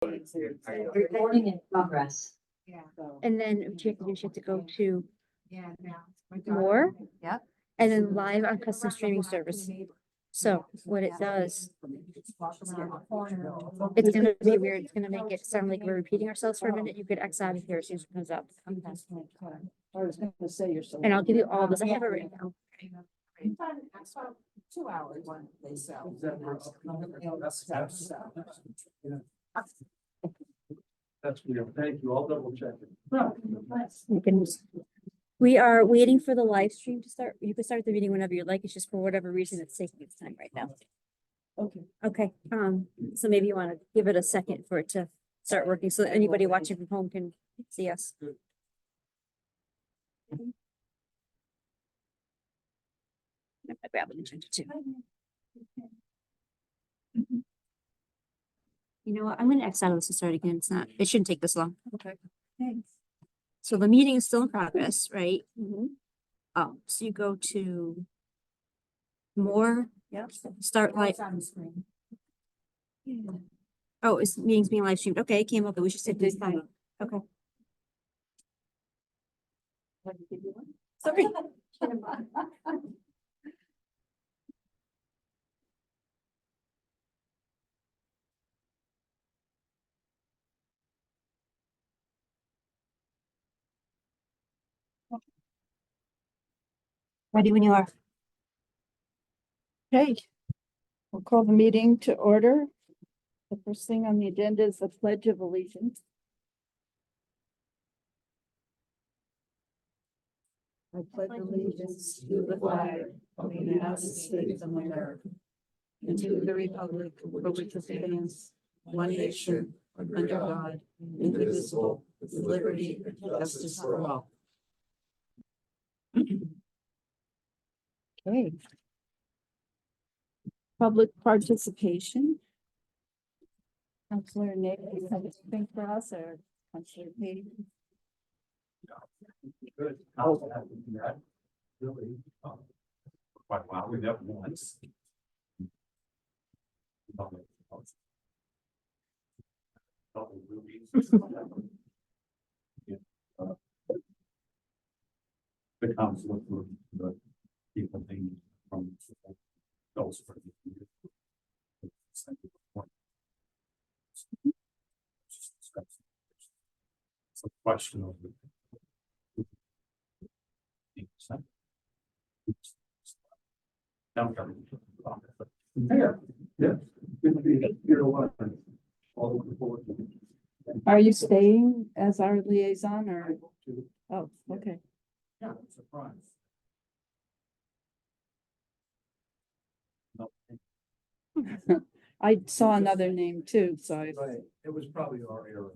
Recording in progress. Yeah. And then what you have to do is you have to go to Yeah. more. Yep. And then live on custom streaming service. So what it does, it's gonna be weird. It's gonna make it sound like we're repeating ourselves for a minute. You could X out of here as soon as it comes up. I was gonna say you're so. And I'll give you all this. I have it written down. 2 hours one they sell. That's weird. Thank you. I'll double check it. You can, we are waiting for the live stream to start. You can start the meeting whenever you like. It's just for whatever reason it's taking its time right now. Okay. Okay, so maybe you want to give it a second for it to start working so that anybody watching from home can see us. I'm gonna grab an agenda too. You know what? I'm gonna X out of this and start again. It's not, it shouldn't take this long. Okay. Thanks. So the meeting is still in progress, right? Mm-hmm. So you go to more, Yep. start like, on the screen. oh, it's meetings being live streamed. Okay, it came up, but we should say It this did time. come up. Okay. Sorry. Ready when you are. Okay. We'll call the meeting to order. The first thing on the agenda is the Pledge of Allegiance. I pledge allegiance to the flag of the United States of America and to the republic for which it stands, one nation, under God, indivisible, with liberty and justice for all. Okay. Public participation. Counselor Nick, do you have anything for us or Counselor Katie? Good. I'll have to do that. Really, quite a while. We met once. Couple movies. Yeah, the council for the people thing from those for the. It's a question of. Yeah. Are you staying as our liaison or? Oh, okay. Yeah, surprise. No, I saw another name too, so I. right, it was probably our error.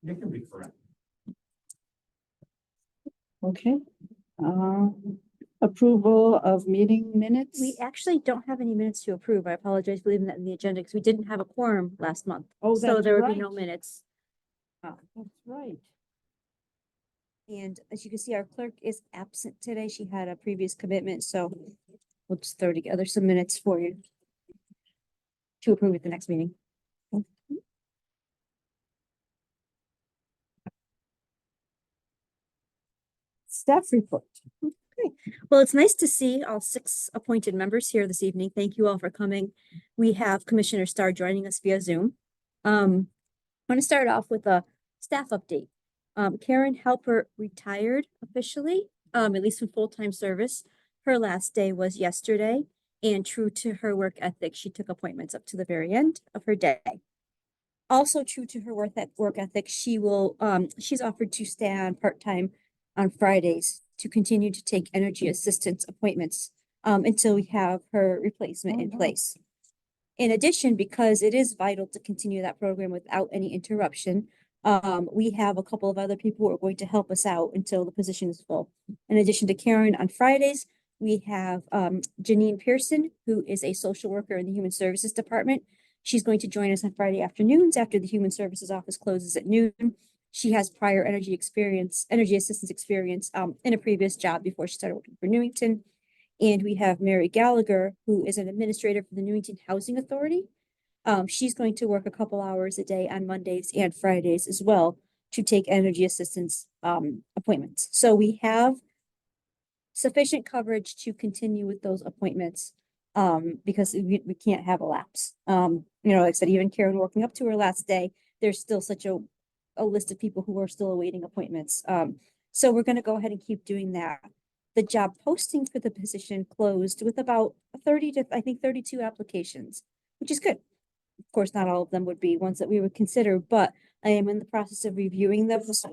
You can be correct. Okay. Approval of meeting minutes? We actually don't have any minutes to approve. I apologize for leaving that in the agenda because we didn't have a quorum last month. Oh, So that's there would be no right. minutes. That's right. And as you can see, our clerk is absent today. She had a previous commitment, so we'll just throw together some minutes for you to approve at the next meeting. Staff report. Well, it's nice to see all 6 appointed members here this evening. Thank you all for coming. We have Commissioner Starr joining us via Zoom. I want to start off with a staff update. Karen Halper retired officially, at least from full-time service. Her last day was yesterday, and true to her work ethic, she took appointments up to the very end of her day. Also true to her work ethic, she's offered to stay on part-time on Fridays to continue to take energy assistance appointments until we have her replacement in place. In addition, because it is vital to continue that program without any interruption, we have a couple of other people who are going to help us out until the position is full. In addition to Karen on Fridays, we have Janine Pearson, who is a social worker in the Human Services Department. She's going to join us on Friday afternoons after the Human Services office closes at noon. She has prior energy assistance experience in a previous job before she started working for Newington. And we have Mary Gallagher, who is an administrator for the Newington Housing Authority. She's going to work a couple hours a day on Mondays and Fridays as well to take energy assistance appointments. So we have sufficient coverage to continue with those appointments because we can't have a lapse. Like I said, even Karen working up to her last day, there's still such a list of people who are still awaiting appointments. So we're going to go ahead and keep doing that. The job posting for the position closed with about 30 to, I think, 32 applications, which is good. Of course, not all of them would be ones that we would consider, but I am in the process of reviewing those.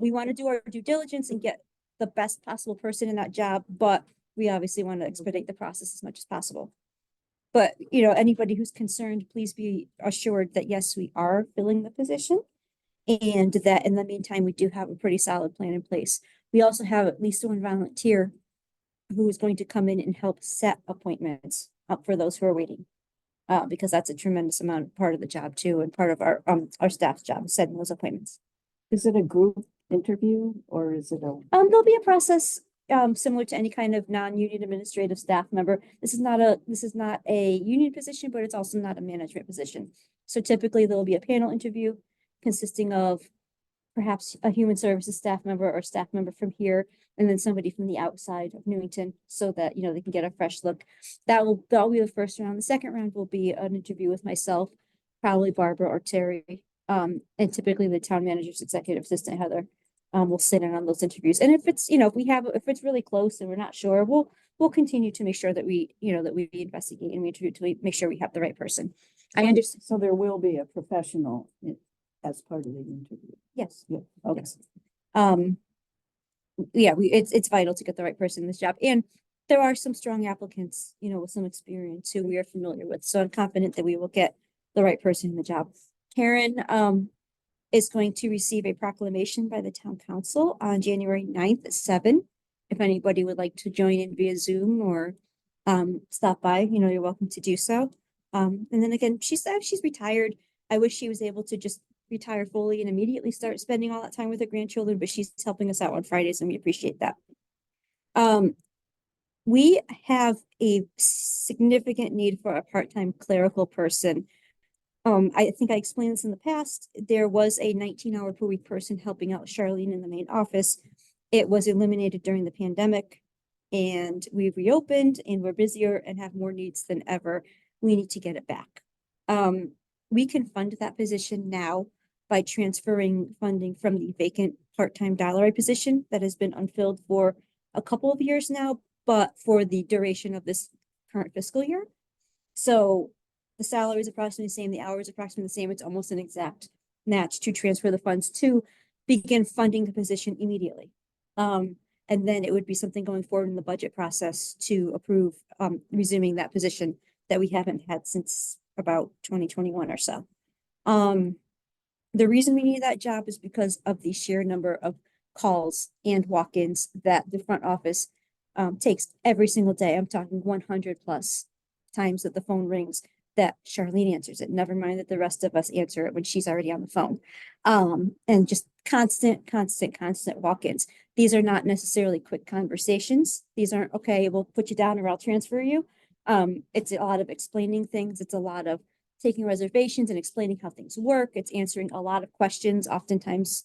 We want to do our due diligence and get the best possible person in that job, but we obviously want to expedite the process as much as possible. But, anybody who's concerned, please be assured that yes, we are filling the position. And that in the meantime, we do have a pretty solid plan in place. We also have at least one volunteer who is going to come in and help set appointments up for those who are waiting. Because that's a tremendous amount, part of the job too, and part of our staff's job, setting those appointments. Is it a group interview or is it a? There'll be a process, similar to any kind of non-union administrative staff member. This is not a union position, but it's also not a management position. So typically there'll be a panel interview consisting of perhaps a human services staff member or staff member from here, and then somebody from the outside of Newington so that, they can get a fresh look. That'll be the first round. The second round will be an interview with myself, probably Barbara or Terry. And typically the town manager's executive assistant, Heather, will sit in on those interviews. And if it's, if it's really close and we're not sure, we'll continue to make sure that we investigate and we interview to make sure we have the right person. I understand. So there will be a professional as part of the interview. Yes. Yeah, okay. Yes. It's vital to get the right person in this job. And there are some strong applicants, with some experience who we are familiar with. So I'm confident that we will get the right person in the job. Karen, is going to receive a proclamation by the town council on January 9th at 7. If anybody would like to join in via Zoom or, stop by, you're welcome to do so. And then again, she's retired. I wish she was able to just retire fully and immediately start spending all that time with her grandchildren, but she's helping us out on Fridays and we appreciate that. We have a significant need for a part-time clerical person. I think I explained this in the past. There was a 19-hour per week person helping out Charlene in the main office. It was eliminated during the pandemic and we've reopened and we're busier and have more needs than ever. We need to get it back. We can fund that position now by transferring funding from the vacant part-time dollar position that has been unfilled for a couple of years now, but for the duration of this current fiscal year. So the salary is approximately the same, the hours approximately the same. It's almost an exact match to transfer the funds to begin funding the position immediately. And then it would be something going forward in the budget process to approve resuming that position that we haven't had since about 2021 or so. The reason we need that job is because of the sheer number of calls and walk-ins that the front office takes every single day. I'm talking 100 plus times that the phone rings that Charlene answers it. Never mind that the rest of us answer it when she's already on the phone. And just constant walk-ins. These are not necessarily quick conversations. These aren't, okay, we'll put you down or I'll transfer you. It's a lot of explaining things. It's a lot of taking reservations and explaining how things work. It's answering a lot of questions, oftentimes,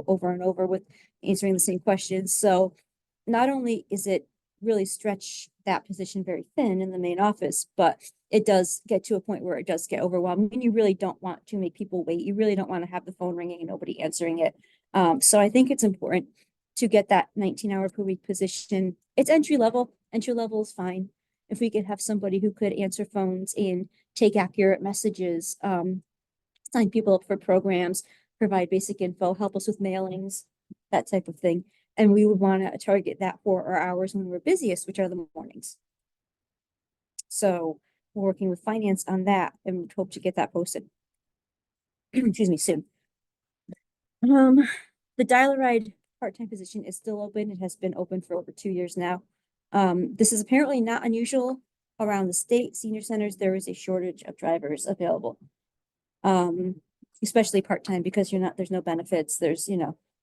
over and over with answering the same questions. So not only is it really stretch that position very thin in the main office, but it does get to a point where it does get overwhelming and you really don't want to make people wait. You really don't want to have the phone ringing and nobody answering it. So I think it's important to get that 19-hour per week position. It's entry level. Entry level is fine. If we could have somebody who could answer phones and take accurate messages, sign people up for programs, provide basic info, help us with mailings, that type of thing. And we would want to target that for our hours when we're busiest, which are the mornings. So we're working with finance on that and hope to get that posted. Excuse me, soon. The dial-a-ride part-time position is still open. It has been open for over 2 years now. This is apparently not unusual around the state senior centers. There is a shortage of drivers available. Especially part-time because there's no benefits. There's,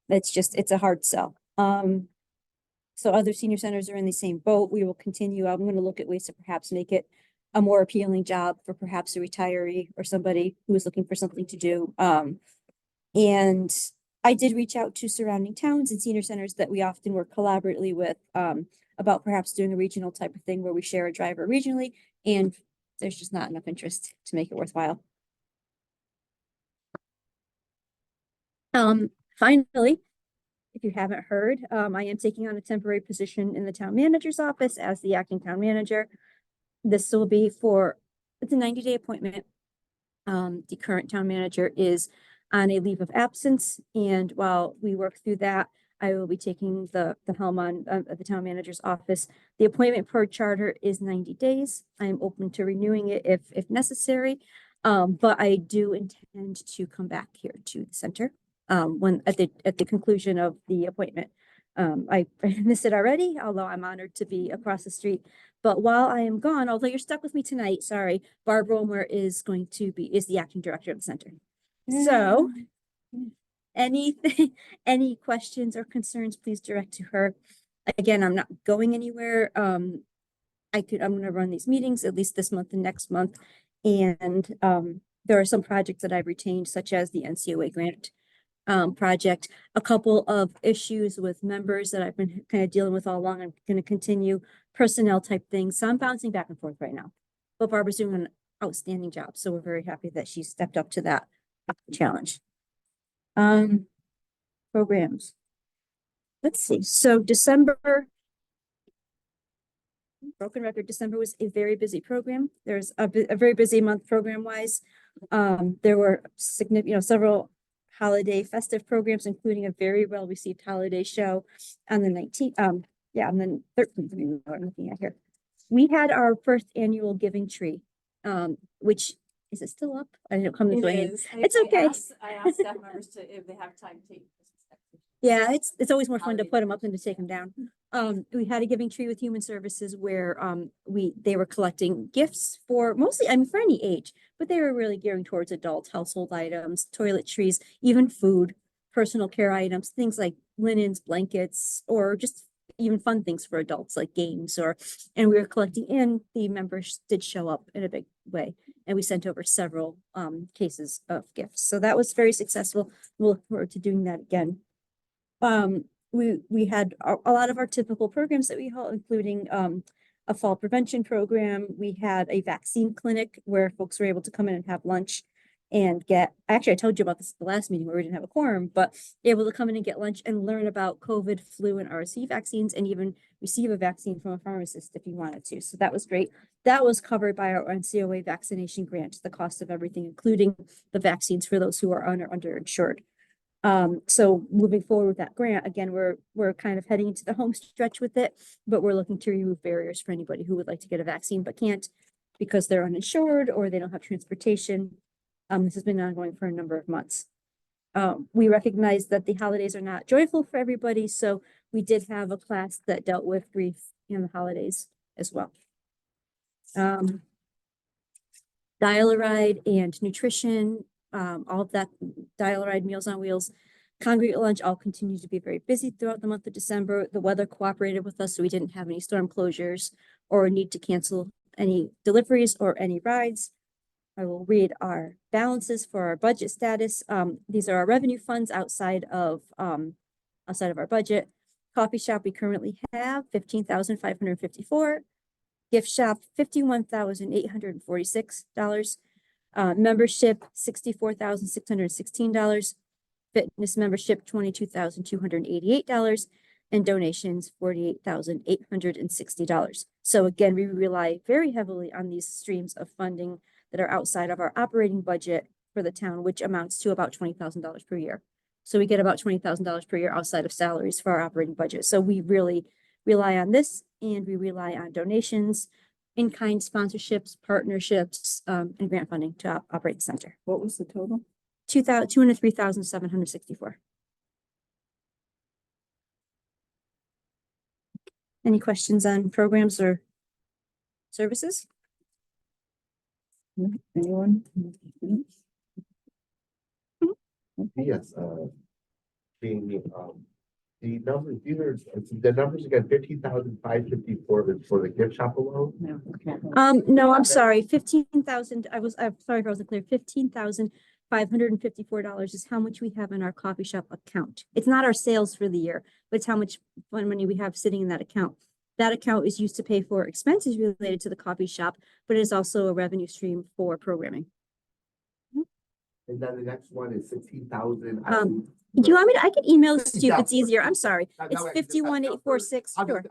it's a hard sell. So other senior centers are in the same boat. We will continue. I'm going to look at ways to perhaps make it a more appealing job for perhaps a retiree or somebody who is looking for something to do. And I did reach out to surrounding towns and senior centers that we often work collaboratively with, about perhaps doing a regional type of thing where we share a driver regionally, and there's just not enough interest to make it worthwhile. Finally, if you haven't heard, I am taking on a temporary position in the town manager's office as the acting town manager. This will be it's a 90-day appointment. The current town manager is on a leave of absence, and while we work through that, I will be taking the helm on the town manager's office. The appointment per charter is 90 days. I am open to renewing it if necessary, but I do intend to come back here to the center when at the conclusion of the appointment. I missed it already, although I'm honored to be across the street. But while I am gone, although you're stuck with me tonight, sorry, Barb Romer is the acting director of the center. So anything, any questions or concerns, please direct to her. Again, I'm not going anywhere. I'm gonna run these meetings at least this month and next month. And there are some projects that I've retained, such as the NCOA grant project, a couple of issues with members that I've been kind of dealing with all along. I'm going to continue personnel type things. So I'm bouncing back and forth right now, but Barbara's doing an outstanding job. So we're very happy that she stepped up to that challenge. Programs. Let's see. So December, broken record, December was a very busy program. There's a very busy month program wise. There were significant, several holiday festive programs, including a very well received holiday show on the 19th. On the 13th, I'm looking at here. We had our first annual giving tree, which is it still up? I didn't come this way. It's okay. I asked staff members if they have time to take. Yeah, it's always more fun to put them up than to take them down. We had a giving tree with Human Services where they were collecting gifts for mostly, for any age, but they were really gearing towards adult household items, toiletries, even food, personal care items, things like linens, blankets, or just even fun things for adults like games and we were collecting, and the members did show up in a big way. And we sent over several cases of gifts. So that was very successful. We'll look forward to doing that again. We had a lot of our typical programs that we hold, including a fall prevention program. We had a vaccine clinic where folks were able to come in and have lunch and actually I told you about this at the last meeting where we didn't have a quorum, but able to come in and get lunch and learn about COVID, flu, and RSV vaccines, and even receive a vaccine from a pharmacist if you wanted to. So that was great. That was covered by our NCOA vaccination grant, the cost of everything, including the vaccines for those who are underinsured. So moving forward with that grant, again, we're kind of heading into the home stretch with it, but we're looking to remove barriers for anybody who would like to get a vaccine but can't because they're uninsured or they don't have transportation. This has been ongoing for a number of months. We recognize that the holidays are not joyful for everybody, so we did have a class that dealt with grief in the holidays as well. Dial-a-ride and nutrition, all of that, Dial-a-ride, Meals on Wheels, Congregate Lunch, all continue to be very busy throughout the month of December. The weather cooperated with us, so we didn't have any storm closures or need to cancel any deliveries or any rides. I will read our balances for our budget status. These are our revenue funds outside of our budget. Coffee shop, we currently have $15,554. Gift shop, $51,846. Membership, $64,616. Fitness membership, $22,288. And donations, $48,860. So again, we rely very heavily on these streams of funding that are outside of our operating budget for the town, which amounts to about $20,000 per year. So we get about $20,000 per year outside of salaries for our operating budget. So we really rely on this, and we rely on donations, in-kind sponsorships, partnerships, and grant funding to operate the center. What was the total? $203,764. Any questions on programs or services? Anyone? Yes, being The numbers, the numbers again, 15,554 is for the gift shop alone. No, okay. No, I'm sorry, 15,000, I'm sorry if I wasn't clear, $15,554 is how much we have in our coffee shop account. It's not our sales for the year, but it's how much fun money we have sitting in that account. That account is used to pay for expenses related to the coffee shop, but it is also a revenue stream for programming. And then the next one is 16,000. Do you want me to, I can email this to you if it's Yeah. easier. I'm sorry. That It's way I can just- 51,846. Sure.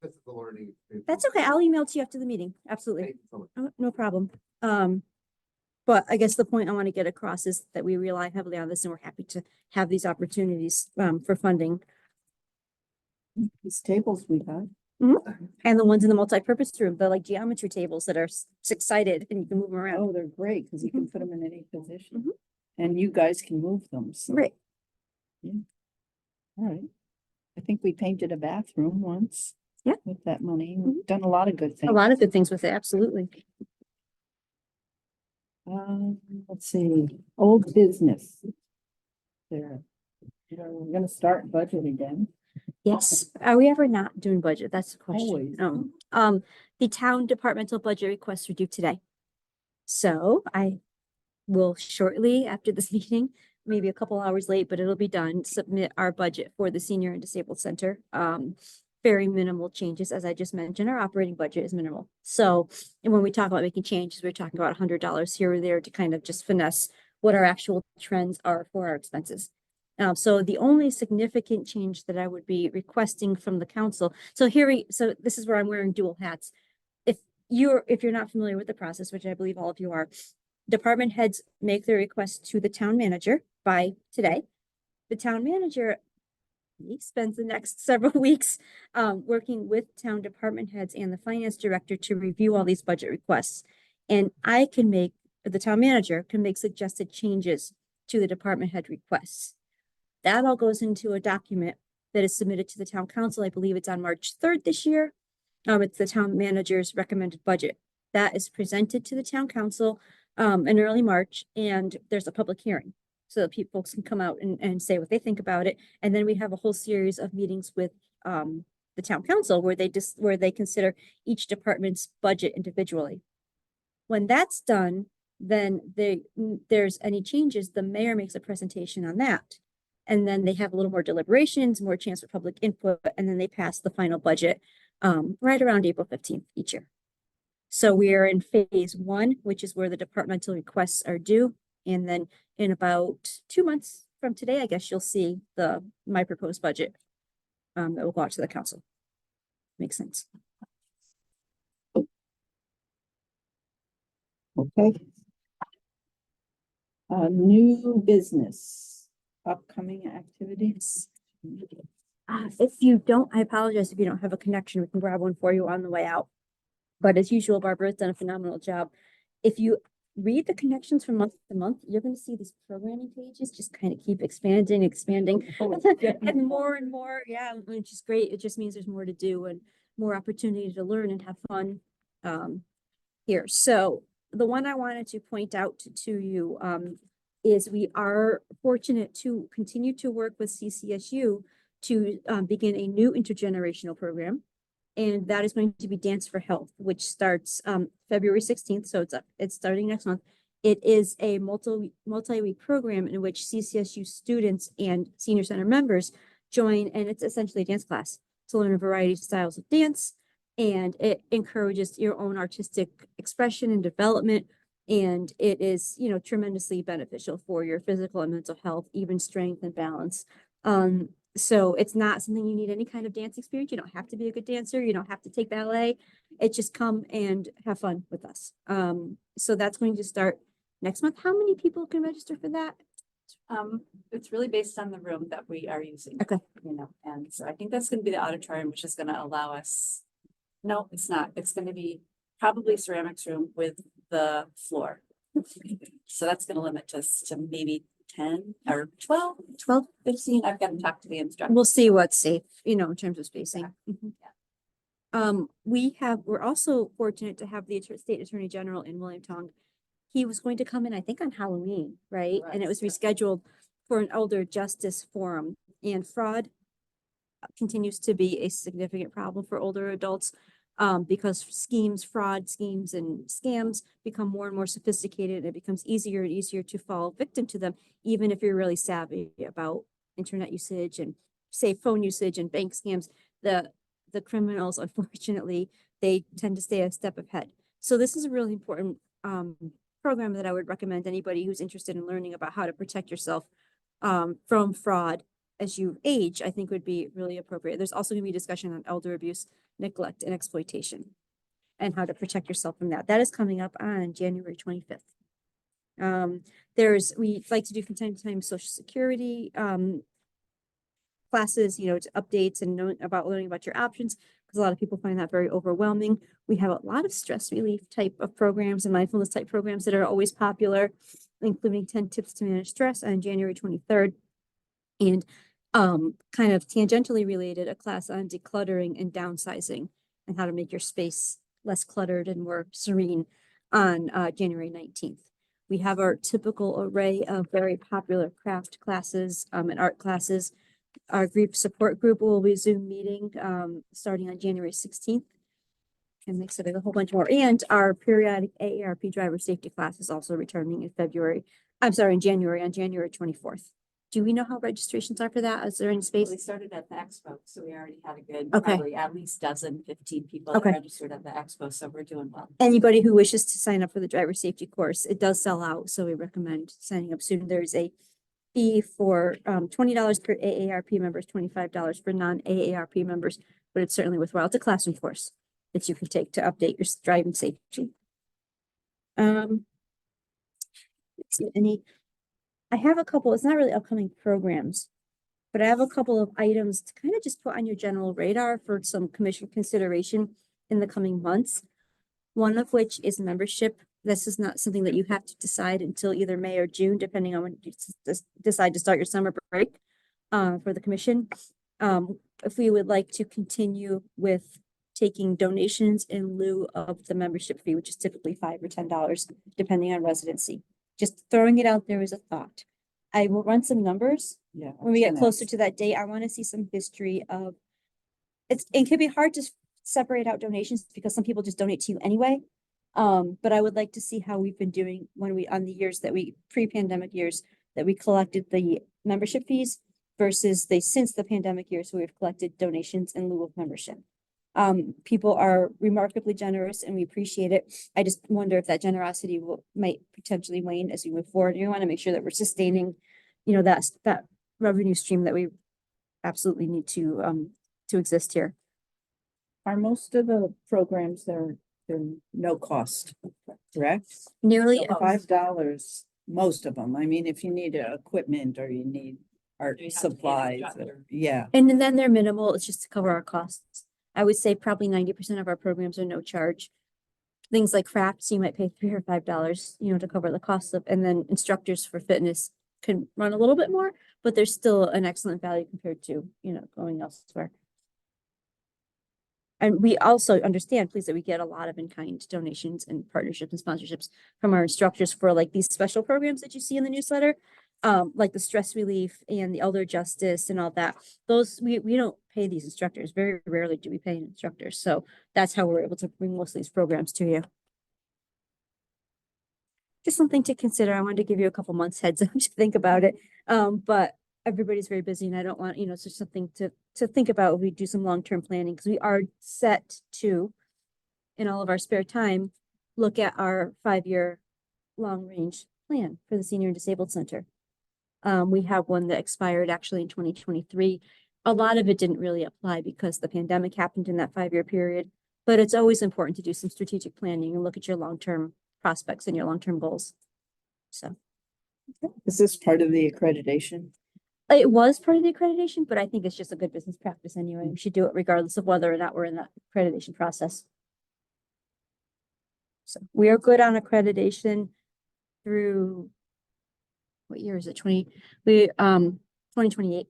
This is the learning. That's okay. I'll email it to you after the meeting. Absolutely. Thank you so much. Oh, no problem. But I guess the point I want to get across is that we rely heavily on this and we're happy to have these opportunities for funding. These tables we got. And the ones in the multi-purpose room, the like geometry tables that are six-sided and you can move them around. Oh, they're great because you can put them in any position. Mhm. And you guys can move them. So, Right. all right. I think we painted a bathroom once. Yeah. With that money. We've done a lot of good things. A lot of good things with it. Absolutely. Let's see, old business. There. We're gonna start budget again. Yes. Are we ever not doing budget? That's the question. Always. The town departmental budget requests are due today. So I will shortly after this meeting, maybe a couple hours late, but it'll be done, submit our budget for the senior and disabled center. Very minimal changes. As I just mentioned, our operating budget is minimal. So, and when we talk about making changes, we're talking about $100 here or there to kind of just finesse what our actual trends are for our expenses. So the only significant change that I would be requesting from the council, so this is where I'm wearing dual hats. If you're not familiar with the process, which I believe all of you are, department heads make their request to the town manager by today. The town manager spends the next several weeks working with town department heads and the finance director to review all these budget requests. And the town manager can make suggested changes to the department head requests. That all goes into a document that is submitted to the town council. I believe it's on March 3rd this year. It's the town manager's recommended budget. That is presented to the town council in early March, and there's a public hearing. So that folks can come out and say what they think about it. And then we have a whole series of meetings with the town council where they consider each department's budget individually. When that's done, then there's any changes, the mayor makes a presentation on that. And then they have a little more deliberations, more chance for public input, and then they pass the final budget right around April 15th each year. So we are in phase 1, which is where the departmental requests are due. And then in about 2 months from today, I guess you'll see my proposed budget that will go out to the council. Makes sense. Okay. New business, upcoming activities. If you don't, I apologize if you don't have a connection. We can grab one for you on the way out. But as usual, Barbara has done a phenomenal job. If you read the connections from month to month, you're going to see these programming pages just kind of keep expanding, and more. Yeah, which is great. It just means there's more to do and more opportunity to learn and have fun here. So the one I wanted to point out to you is we are fortunate to continue to work with CCSU to begin a new intergenerational program. And that is going to be Dance for Health, which starts February 16th. So it's starting next month. It is a multi-week program in which CCSU students and senior center members join, and it's essentially a dance class to learn a variety of styles of dance. And it encourages your own artistic expression and development. And it is, tremendously beneficial for your physical and mental health, even strength and balance. So it's not something you need any kind of dance experience. You don't have to be a good dancer. You don't have to take ballet. It's just come and have fun with us. So that's going to start next month. How many people can register for that? It's really based on the room that we are using. Okay. And so I think that's gonna be the auditorium, which is gonna allow us. No, it's not. It's gonna be probably ceramics room with the floor. So that's gonna limit us to maybe 10 or 12, 15. I've got to talk to the instructor. We'll see what's safe, in terms of spacing. Mhm. We're also fortunate to have the State Attorney General in William Tong. He was going to come in, I think, on Halloween, right? And it was rescheduled for an elder justice forum, and fraud continues to be a significant problem for older adults. Because schemes, fraud schemes and scams become more and more sophisticated, and it becomes easier and easier to fall victim to them, even if you're really savvy about internet usage and say phone usage and bank scams. The criminals, unfortunately, they tend to stay a step ahead. So this is a really important program that I would recommend anybody who's interested in learning about how to protect yourself from fraud as you age, I think would be really appropriate. There's also gonna be discussion on elder abuse, neglect, and exploitation, and how to protect yourself from that. That is coming up on January 25th. We like to do from time to time Social Security classes, to updates and learning about your options, because a lot of people find that very overwhelming. We have a lot of stress relief type of programs and mindfulness type programs that are always popular, including 10 tips to manage stress on January 23rd. And kind of tangentially related, a class on decluttering and downsizing and how to make your space less cluttered and more serene on January 19th. We have our typical array of very popular craft classes and art classes. Our group support group will be Zoom meeting starting on January 16th. And mix it a whole bunch more. And our periodic AARP driver safety class is also returning in January, on January 24th. Do we know how registrations are for that? Is there any space? We started at the expo, so we already had a good, Okay. probably at least 15 people that Okay. registered at the expo, so we're doing well. Anybody who wishes to sign up for the driver safety course, it does sell out, so we recommend signing up soon. There's a fee for $20 per AARP members, $25 for non-AARP members, but it's certainly worthwhile. It's a classroom course that you can take to update your driving safety. Let's see, I have a couple, it's not really upcoming programs, but I have a couple of items to kind of just put on your general radar for some commission consideration in the coming months. One of which is membership. This is not something that you have to decide until either May or June, depending on when you decide to start your summer break for the commission. If we would like to continue with taking donations in lieu of the membership fee, which is typically $5 or $10, depending on residency. Just throwing it out there as a thought. I will run some numbers. Yeah. When we get closer to that date, I want to see some history of it can be hard to separate out donations because some people just donate to you anyway. But I would like to see how we've been doing on the years that pre-pandemic years that we collected the membership fees versus since the pandemic years, so we've collected donations in lieu of membership. People are remarkably generous and we appreciate it. I just wonder if that generosity might potentially wane as we move forward. We want to make sure that we're sustaining, that revenue stream that we absolutely need to exist here. Are most of the programs they're no cost, correct? Nearly, $5, most of them. I mean, if you need equipment or you need art You have to pay supplies, instructor. yeah. and then they're minimal. It's just to cover our costs. I would say probably 90% of our programs are no charge. Things like crafts, you might pay $3 or $5, to cover the costs of, and then instructors for fitness can run a little bit more, but there's still an excellent value compared to, going elsewhere. And we also understand, please, that we get a lot of in-kind donations and partnerships and sponsorships from our instructors for like these special programs that you see in the newsletter, like the stress relief and the elder justice and all that. Those we don't pay these instructors. Very rarely do we pay instructors. So that's how we're able to bring most of these programs to you. Just something to consider. I wanted to give you a couple months heads up to think about it. But everybody's very busy and I don't want, it's just something to think about. We do some long-term planning because we are set to, in all of our spare time, look at our 5-year long-range plan for the Senior and Disabled Center. We have one that expired actually in 2023. A lot of it didn't really apply because the pandemic happened in that 5-year period, but it's always important to do some strategic planning and look at your long-term prospects and your long-term goals. So. Is this part of the accreditation? It was part of the accreditation, but I think it's just a good business practice anyway. We should do it regardless of whether or not we're in that accreditation process. So we are good on accreditation through, what year is it? 2028.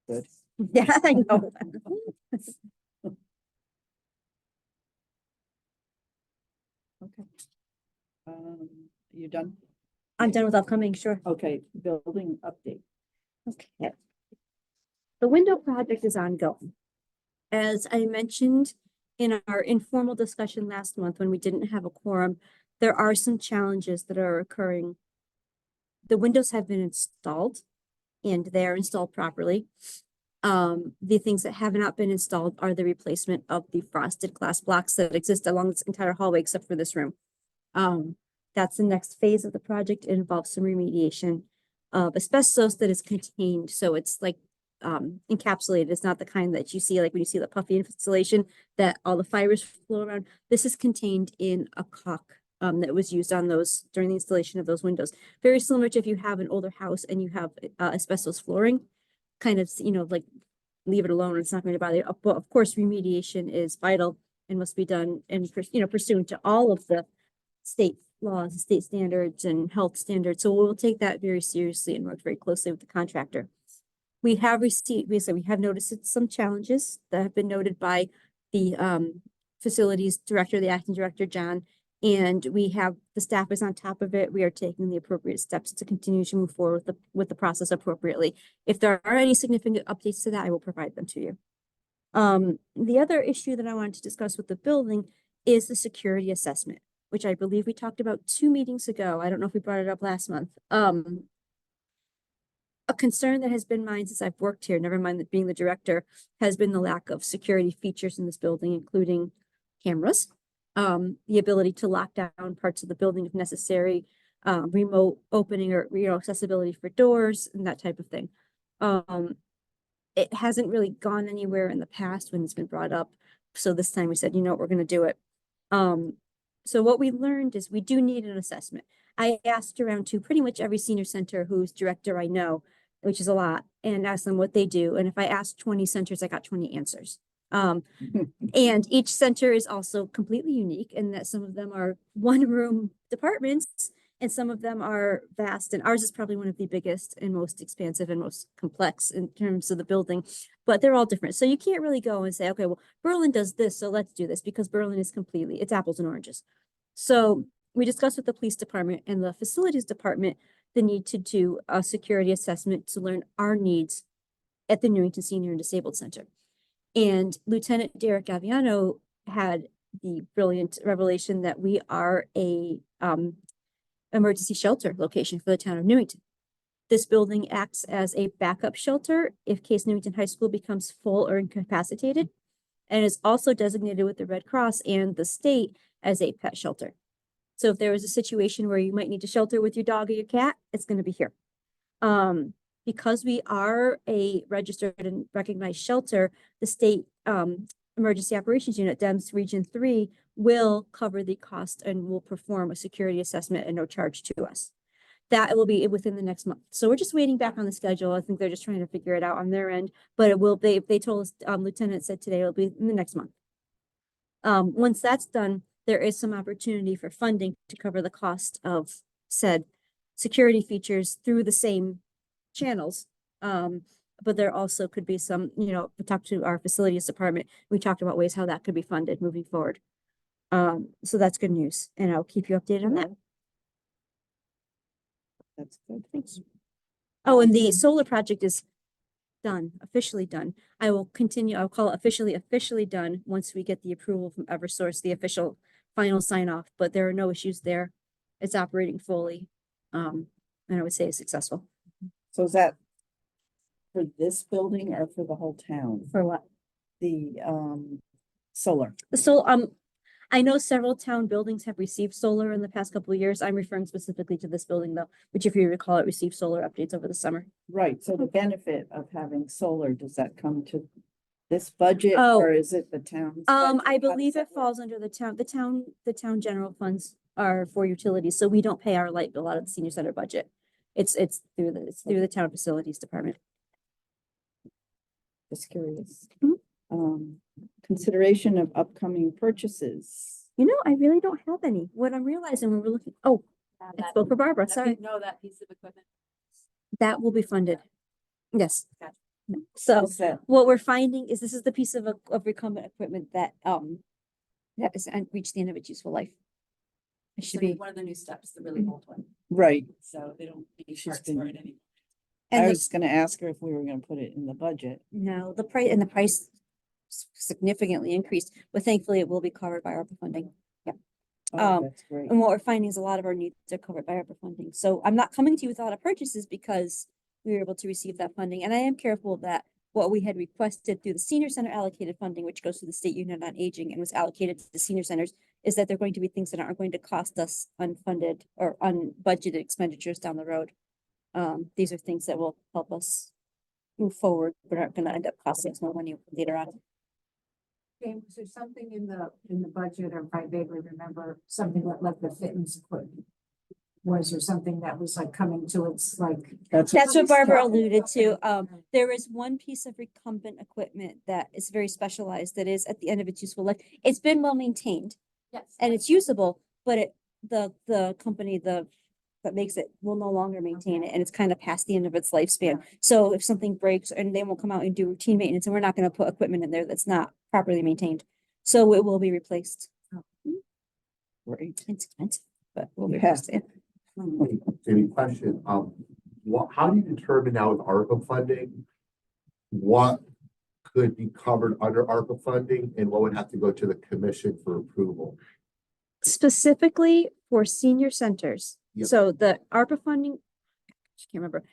Good. Yeah, I know. Okay. You done? I'm done with upcoming, sure. Okay, building update. Okay. the window project is ongoing. As I mentioned in our informal discussion last month when we didn't have a quorum, there are some challenges that are occurring. The windows have been installed and they are installed properly. The things that have not been installed are the replacement of the frosted glass blocks that exist along this entire hallway except for this room. That's the next phase of the project. It involves some remediation of asbestos that is contained. So it's like encapsulated. It's not the kind that you see like when you see the puffy installation that all the fibers flow around. This is contained in a caulk that was used on those during the installation of those windows. Very similar to if you have an older house and you have asbestos flooring, kind of, like leave it alone. It's not going to bother you. But of course, remediation is vital and must be done and, pursuant to all of the state laws, state standards and health standards. So we'll take that very seriously and work very closely with the contractor. We have noticed some challenges that have been noted by the facilities director, the acting director, John, and the staff is on top of it. We are taking the appropriate steps to continue to move forward with the process appropriately. If there are any significant updates to that, I will provide them to you. The other issue that I wanted to discuss with the building is the security assessment, which I believe we talked about 2 meetings ago. I don't know if we brought it up last month. A concern that has been mine since I've worked here, never mind that being the director, has been the lack of security features in this building, including cameras, the ability to lock down parts of the building if necessary, remote opening or accessibility for doors and that type of thing. It hasn't really gone anywhere in the past when it's been brought up. So this time we said, we're going to do it. So what we learned is we do need an assessment. I asked around to pretty much every senior center whose director I know, which is a lot, and asked them what they do. And if I asked 20 centers, I got 20 answers. And each center is also completely unique in that some of them are 1-room departments and some of them are vast. And ours is probably one of the biggest and most expansive and most complex in terms of the building, but they're all different. So you can't really go and say, okay, well, Berlin does this, so let's do this, because Berlin is it's apples and oranges. So we discussed with the police department and the facilities department the need to do a security assessment to learn our needs at the Newington Senior and Disabled Center. And Lieutenant Derek Gaviano had the brilliant revelation that we are a emergency shelter location for the town of Newington. This building acts as a backup shelter if case Newington High School becomes full or incapacitated, and is also designated with the Red Cross and the state as a pet shelter. So if there was a situation where you might need to shelter with your dog or your cat, it's going to be here. Because we are a registered and recognized shelter, the state emergency operations unit, DEMS Region 3, will cover the cost and will perform a security assessment at no charge to us. That will be within the next month. So we're just waiting back on the schedule. I think they're just trying to figure it out on their end, but it will, they told us, Lieutenant said today it'll be in the next month. Once that's done, there is some opportunity for funding to cover the cost of said security features through the same channels. But there also could be some, we talked to our facilities department. We talked about ways how that could be funded moving forward. So that's good news, and I'll keep you updated on that. That's good. Thanks. Oh, and the solar project is done, officially done. I will continue, I'll call it officially done once we get the approval from Eversource, the official final sign off, but there are no issues there. It's operating fully. And I would say it's successful. So is that for this building or for the whole town? For what? The solar. So I know several town buildings have received solar in the past couple of years. I'm referring specifically to this building though, which if you recall, it received solar updates over the summer. Right. So the benefit of having solar, does that come to this budget Oh. or is it the town's? budget? I How believe does it that work? falls under the town general funds are for utilities, so we don't pay our light bill out of the senior center budget. It's through the town facilities department. Just curious. Mhm. Consideration of upcoming purchases. I really don't have any. What I'm realizing when we're looking, I spoke for Barbara, sorry. No, that piece of equipment. That will be funded. Yes. Gotcha. So Is that what we're finding is this is the piece of recumbent equipment that has reached the end of its useful life. It should be, One of the new steps, the really old one, right? so they don't need She's parts for been- it anymore. And I the- was gonna ask her if we were gonna put it in the budget. no, the price significantly increased, but thankfully it will be covered by ARPA funding. Oh, that's great. And what we're finding is a lot of our needs are covered by ARPA funding. So I'm not coming to you with a lot of purchases because we were able to receive that funding. And I am careful that what we had requested through the senior center allocated funding, which goes to the State Union on Aging and was allocated to the senior centers, is that they're going to be things that aren't going to cost us unfunded or unbudgeted expenditures down the road. These are things that will help us move forward, but aren't gonna end up costing us more money later on. James, was there something in the budget, or if I vaguely remember, something like the fitness equipment? Was there something that was like coming to its like? That's That's what Barbara Yeah. alluded to. There is one piece of recumbent equipment that is very specialized that is at the end of its useful life. It's been well maintained Yes. and it's usable, but the company, that makes it will no longer maintain it and it's kind of past the end of its lifespan. So if something breaks and they won't come out and do routine maintenance, and we're not gonna put equipment in there that's not properly maintained. So it will be replaced. great. It's expensive, but we'll be Yeah. replaced. Yeah. Jamie, question, how do you determine now with ARPA funding? What could be covered under ARPA funding and what would have to go to the commission for approval? Specifically for senior centers. Yep. So the ARPA funding, I can't remember,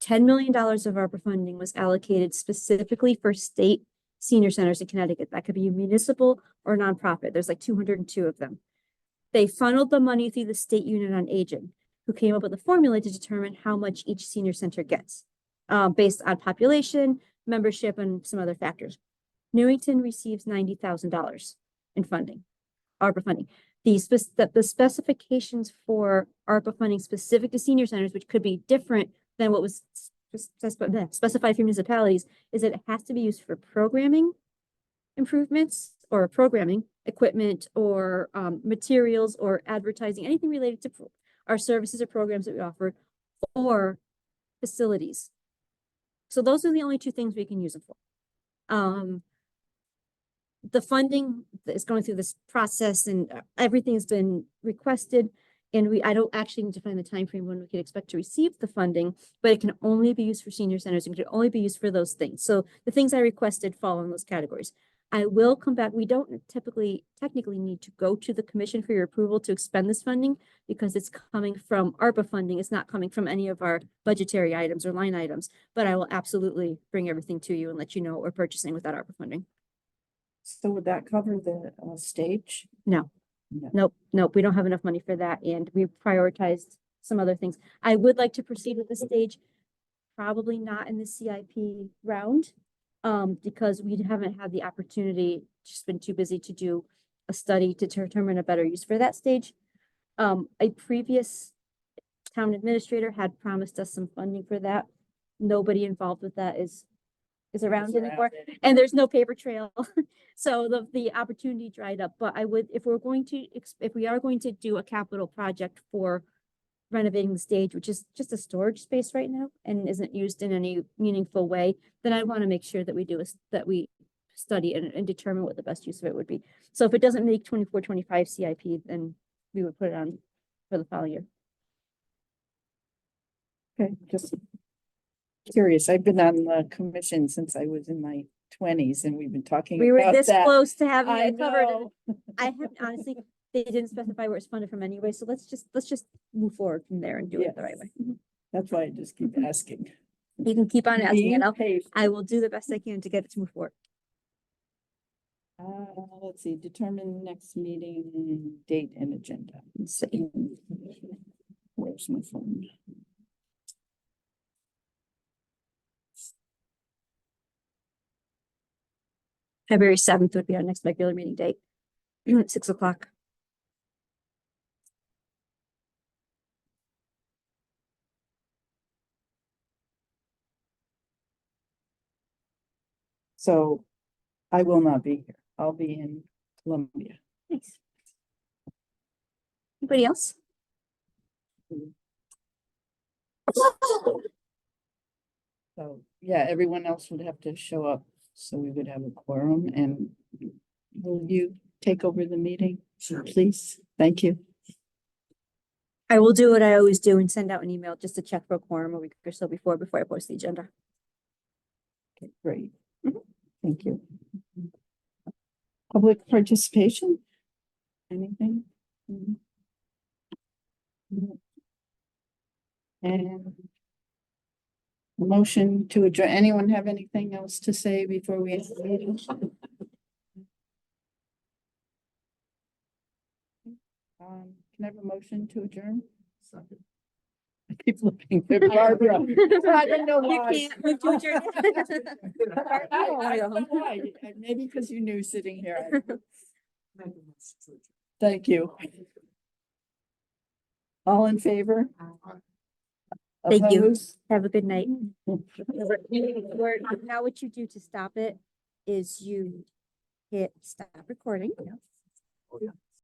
$10 million of ARPA funding was allocated specifically for state senior centers in Connecticut. That could be municipal or nonprofit. There's like 202 of them. They funneled the money through the State Union on Aging, who came up with a formula to determine how much each senior center gets, based on population, membership, and some other factors. Newington receives $90,000 in funding, ARPA funding. The specifications for ARPA funding specific to senior centers, which could be different than what was specified for municipalities, is that it has to be used for programming improvements or programming equipment or materials or advertising, anything related to our services or programs that we offer, or facilities. So those are the only two things we can use them for. The funding is going through this process and everything has been requested. And I don't actually need to find the time frame when we could expect to receive the funding, but it can only be used for senior centers and can only be used for those things. So the things I requested fall in those categories. I will come back. We don't technically need to go to the commission for your approval to expend this funding because it's coming from ARPA funding. It's not coming from any of our budgetary items or line items, but I will absolutely bring everything to you and let you know what we're purchasing with that ARPA funding. So would that cover the stage? No. No. Nope. We don't have enough money for that. And we prioritized some other things. I would like to proceed with the stage, probably not in the CIP round. Because we haven't had the opportunity, just been too busy to do a study to determine a better use for that stage. A previous town administrator had promised us some funding for that. Nobody involved with that is around anymore, and there's no paper trail. So the opportunity dried up, but I would, if we are going to do a capital project for renovating the stage, which is just a storage space right now and isn't used in any meaningful way, then I want to make sure that we study and determine what the best use of it would be. So if it doesn't make 24-25 CIP, then we would put it on for the following year. Okay, just curious. I've been on the commission since I was in my 20s and we've been talking We were about this that. close to having I it covered. know. I have honestly, they didn't specify where it's funded from anyway, so let's just move forward from there and do it the right way. Mhm. That's why I just keep asking. You can keep on asking and Being I will do the best I can to get it to move forward. Let's see, determine next meeting date and agenda. Let's see. Where's my phone? February 7th would be our next regular meeting date. 6 o'clock. So I will not be here. I'll be in Columbia. Nice. Anybody else? So, yeah, everyone else would have to show up, so we would have a quorum, and will you take over the meeting? Sure. Please, thank you. I will do what I always do and send out an email just to check for a quorum a week or so before I post the agenda. Okay, great. Thank you. Public participation? Anything? Mhm. And motion to adjourn. Anyone have anything else to say before we end the meeting? Can I have a motion to adjourn? Second. I keep looking at Barbara. I don't know You why. can't move to adjourn. I don't know why. Maybe because you knew sitting here. Thank you. All in favor? Thank you. Opposed? Have a good night. Now what you do to stop it is you hit stop recording.